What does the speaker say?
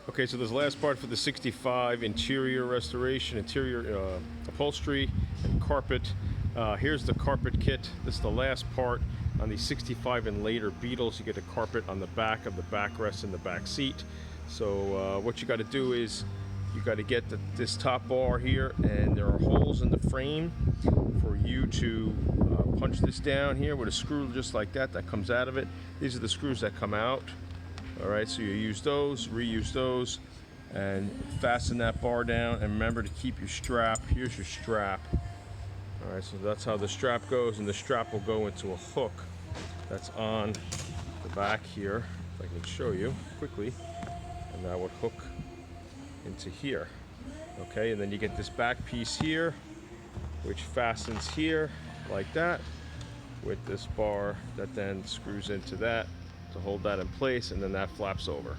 Okay, so this last part for the 65 interior restoration, interior upholstery and carpet. Here's the carpet kit. This is the last part on the 65 and later Beetles. You get a carpet on the back of the backrest and the back seat. So what you got to do is you got to get this top bar here, and there are holes in the frame for you to punch this down here with a screw just like that comes out of it. These are the screws that come out. All right, so you use those, reuse those, and fasten that bar down. And remember to keep your strap. Here's your strap. All right, so that's how the strap goes, and the strap will go into a hook that's on the back here. If I can show you quickly, and that would hook into here. Okay, and then you get this back piece here, which fastens here like that, with this bar that then screws into that to hold that in place, and then that flaps over.